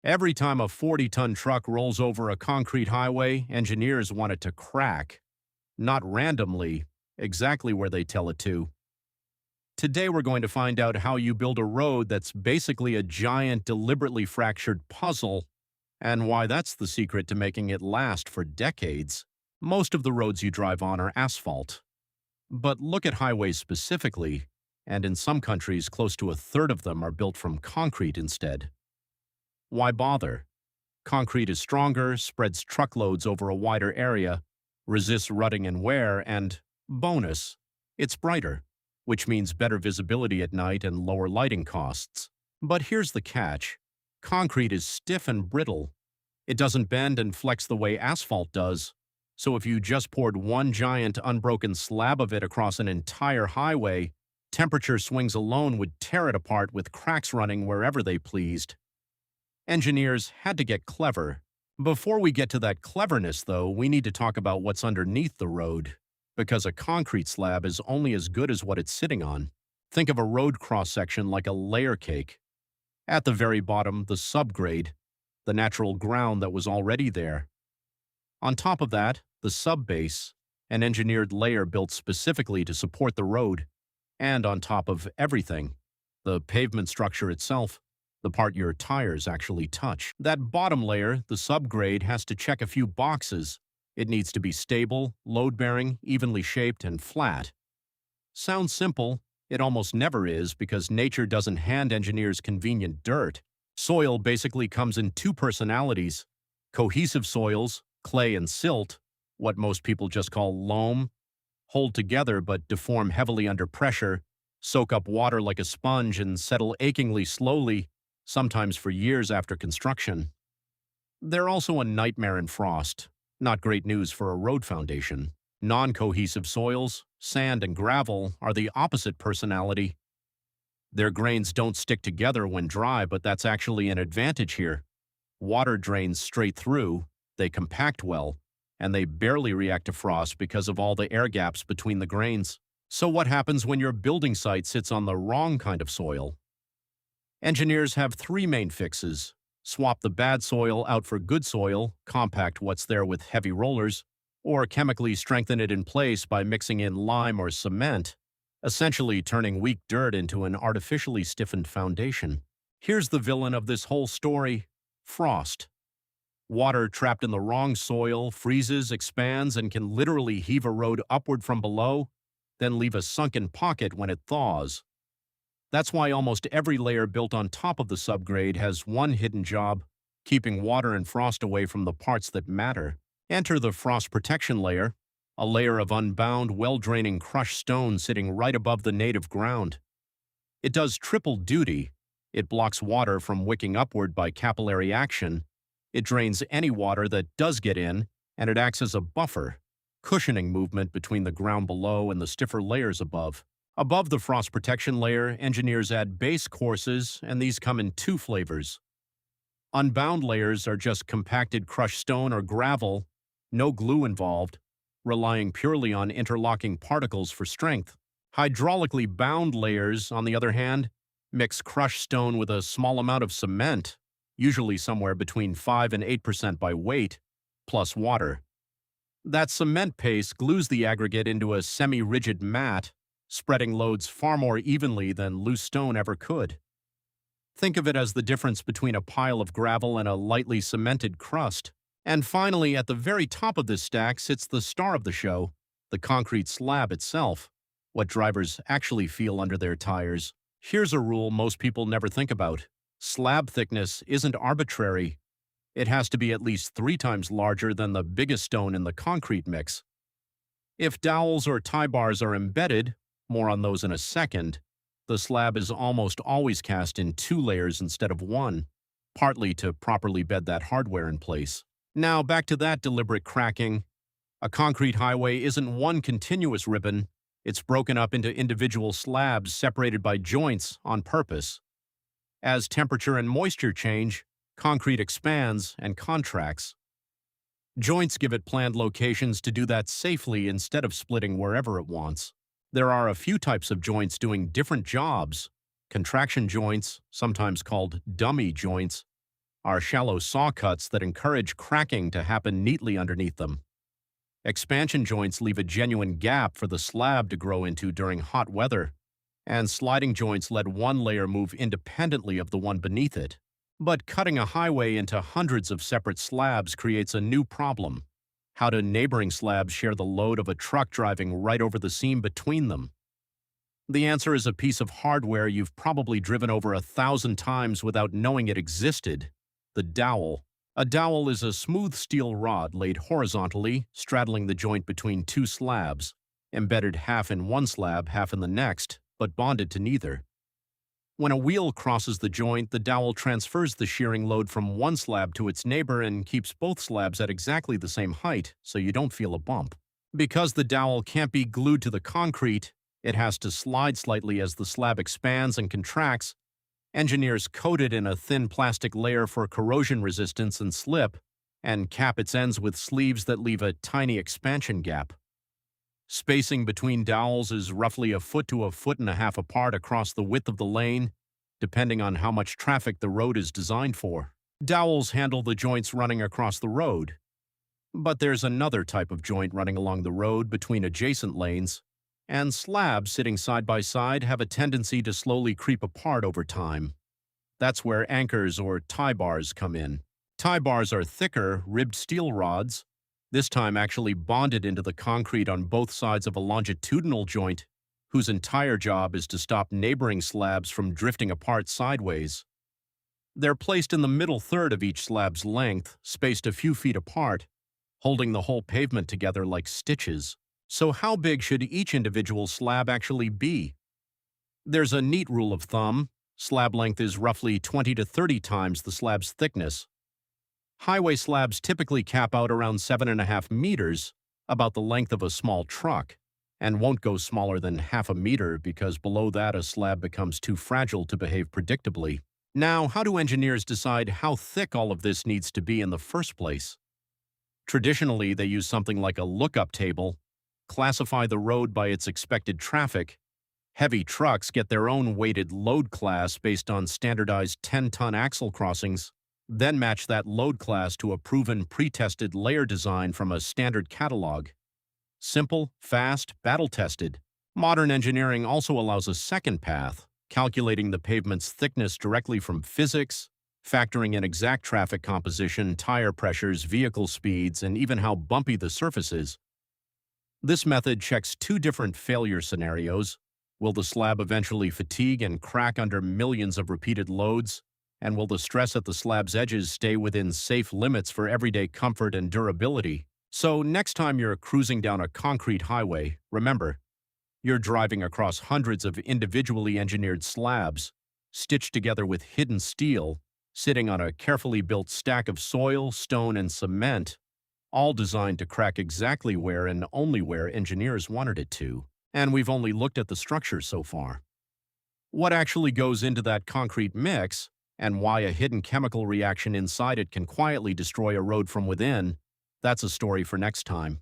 Every time a 40-ton truck rolls over a concrete highway, engineers want it to crack. Not randomly, exactly where they tell it to. Today we're going to find out how you build a road that's basically a giant, deliberately fractured puzzle, and why that's the secret to making it last for decades. Most of the roads you drive on are asphalt. But look at highways specifically, and in some countries close to a third of them are built from concrete instead. Why bother? Concrete is stronger, spreads truckloads over a wider area, resists rutting and wear, and, bonus, it's brighter, which means better visibility at night and lower lighting costs. But here's the catch. Concrete is stiff and brittle. It doesn't bend and flex the way asphalt does. So if you just poured one giant unbroken slab of it across an entire highway, temperature swings alone would tear it apart with cracks running wherever they pleased. Engineers had to get clever. Before we get to that cleverness, though, we need to talk about what's underneath the road, because a concrete slab is only as good as what it's sitting on. Think of a road cross-section like a layer cake. At the very bottom, the subgrade, the natural ground that was already there. On top of that, the subbase, an engineered layer built specifically to support the road. And on top of everything, the pavement structure itself, the part your tires actually touch. That bottom layer, the subgrade, has to check a few boxes. It needs to be stable, load-bearing, evenly shaped, and flat. Sounds simple. It almost never is because nature doesn't hand engineers convenient dirt. Soil basically comes in two personalities. Cohesive soils, clay and silt, what most people just call loam, hold together but deform heavily under pressure, soak up water like a sponge, and settle achingly slowly, sometimes for years after construction. They're also a nightmare in frost. Not great news for a road foundation. Non-cohesive soils, sand and gravel, are the opposite personality. Their grains don't stick together when dry, but that's actually an advantage here. Water drains straight through, they compact well, and they barely react to frost because of all the air gaps between the grains. So what happens when your building site sits on the wrong kind of soil? Engineers have three main fixes. Swap the bad soil out for good soil, compact what's there with heavy rollers, or chemically strengthen it in place by mixing in lime or cement, essentially turning weak dirt into an artificially stiffened foundation. Here's the villain of this whole story: frost. Water trapped in the wrong soil freezes, expands, and can literally heave a road upward from below, then leave a sunken pocket when it thaws. That's why almost every layer built on top of the subgrade has one hidden job: keeping water and frost away from the parts that matter. Enter the frost protection layer, a layer of unbound, well-draining crushed stone sitting right above the native ground. It does triple duty. It blocks water from wicking upward by capillary action. It drains any water that does get in, and it acts as a buffer, cushioning movement between the ground below and the stiffer layers above. Above the frost protection layer, engineers add base courses, and these come in two flavors. Unbound layers are just compacted crushed stone or gravel, no glue involved, relying purely on interlocking particles for strength. Hydraulically bound layers, on the other hand, mix crushed stone with a small amount of cement, usually somewhere between 5 and 8% by weight, plus water. That cement paste glues the aggregate into a semi-rigid mat, spreading loads far more evenly than loose stone ever could. Think of it as the difference between a pile of gravel and a lightly cemented crust. And finally, at the very top of this stack sits the star of the show, the concrete slab itself, what drivers actually feel under their tires. Here's a rule most people never think about. Slab thickness isn't arbitrary. It has to be at least 3 times larger than the biggest stone in the concrete mix. If dowels or tie bars are embedded, more on those in a second, the slab is almost always cast in 2 layers instead of 1, partly to properly bed that hardware in place. Now back to that deliberate cracking. A concrete highway isn't one continuous ribbon. It's broken up into individual slabs separated by joints on purpose. As temperature and moisture change, concrete expands and contracts. Joints give it planned locations to do that safely instead of splitting wherever it wants. There are a few types of joints doing different jobs. Contraction joints, sometimes called dummy joints, are shallow saw cuts that encourage cracking to happen neatly underneath them. Expansion joints leave a genuine gap for the slab to grow into during hot weather, and sliding joints let one layer move independently of the one beneath it. But cutting a highway into hundreds of separate slabs creates a new problem. How do neighboring slabs share the load of a truck driving right over the seam between them? The answer is a piece of hardware you've probably driven over 1,000 times without knowing it existed: the dowel. A dowel is a smooth steel rod laid horizontally, straddling the joint between two slabs, embedded half in one slab, half in the next, but bonded to neither. When a wheel crosses the joint, the dowel transfers the shearing load from one slab to its neighbor and keeps both slabs at exactly the same height, so you don't feel a bump. Because the dowel can't be glued to the concrete, it has to slide slightly as the slab expands and contracts. Engineers coat it in a thin plastic layer for corrosion resistance and slip, and cap its ends with sleeves that leave a tiny expansion gap. Spacing between dowels is roughly 1 foot to 1.5 feet apart across the width of the lane, depending on how much traffic the road is designed for. Dowels handle the joints running across the road. But there's another type of joint running along the road between adjacent lanes, and slabs sitting side by side have a tendency to slowly creep apart over time. That's where anchors or tie bars come in. Tie bars are thicker, ribbed steel rods, this time actually bonded into the concrete on both sides of a longitudinal joint, whose entire job is to stop neighboring slabs from drifting apart sideways. They're placed in the middle third of each slab's length, spaced a few feet apart, holding the whole pavement together like stitches. So how big should each individual slab actually be? There's a neat rule of thumb: slab length is roughly 20 to 30 times the slab's thickness. Highway slabs typically cap out around 7.5 meters, about the length of a small truck, and won't go smaller than 0.5 meter because below that a slab becomes too fragile to behave predictably. Now, how do engineers decide how thick all of this needs to be in the first place? Traditionally, they use something like a lookup table, classify the road by its expected traffic. Heavy trucks get their own weighted load class based on standardized 10-ton axle crossings, then match that load class to a proven pre-tested layer design from a standard catalog. Simple, fast, battle-tested. Modern engineering also allows a second path, calculating the pavement's thickness directly from physics, factoring in exact traffic composition, tire pressures, vehicle speeds, and even how bumpy the surface is. This method checks two different failure scenarios. Will the slab eventually fatigue and crack under millions of repeated loads? And will the stress at the slab's edges stay within safe limits for everyday comfort and durability? So next time you're cruising down a concrete highway, remember, you're driving across hundreds of individually engineered slabs, stitched together with hidden steel, sitting on a carefully built stack of soil, stone, and cement, all designed to crack exactly where and only where engineers wanted it to. And we've only looked at the structure so far. What actually goes into that concrete mix, and why a hidden chemical reaction inside it can quietly destroy a road from within, that's a story for next time.